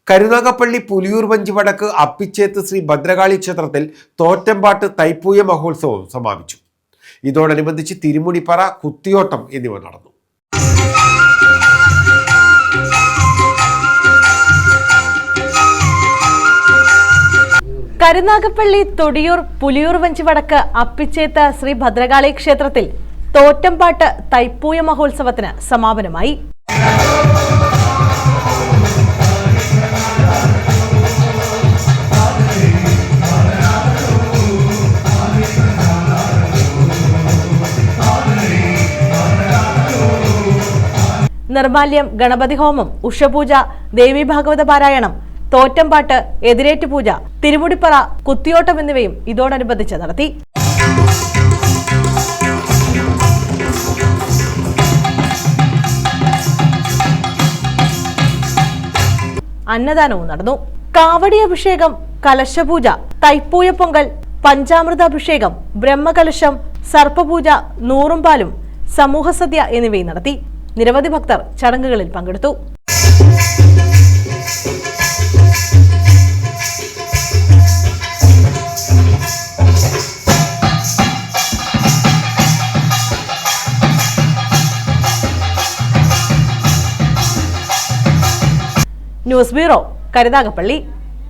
കരുനാഗപ്പള്ളി പുലിയൂർ വഞ്ചി വടക്ക് അപ്പിച്ചേത്ത് ശ്രീ ഭദ്രകാളി ക്ഷേത്രത്തിൽ തോറ്റമ്പാട്ട് തൈപ്പൂയ മഹോത്സവം സമാപിച്ചു. ഇതോടനുബന്ധിച്ച് തിരുമുടിപ്പറ, കുത്തിയോട്ടം എന്നിവ നടന്നു. കരുനാഗപ്പള്ളി തൊടിയൂർ പുലിയൂർ വഞ്ചി വടക്ക് അപ്പിച്ചേത്ത് ശ്രീ ഭദ്രകാളി ക്ഷേത്രത്തിൽ തോറ്റമ്പാട്ട് തൈപ്പൂയ മഹോത്സവത്തിന് സമാപനമായി. നിർമാല്യം, ഗണപതി ഹോമം, ഉഷപൂജ, ദേവി ഭാഗവത പാരായണം, തോറ്റമ്പാട്ട്, എതിരേറ്റ് പൂജ, തിരുമുടിപ്പറ, കുത്തിയോട്ടം എന്നിവയും ഇതോടനുബന്ധിച്ച് നടത്തി. അന്നദാനവും നടന്നു. കാവടി അഭിഷേകം, കലശപൂജ, തൈപ്പൂയ പൊങ്കൽ, പഞ്ചാമൃതാഭിഷേകം, ബ്രഹ്മകലശം, സർപ്പപൂജ, നൂറുംപാലും, സമൂഹസദ്യ എന്നിവയും നടത്തി. നിരവധി ഭക്തർ ചടങ്ങുകളിൽ പങ്കെടുത്തു. News bureau, Karunagappally.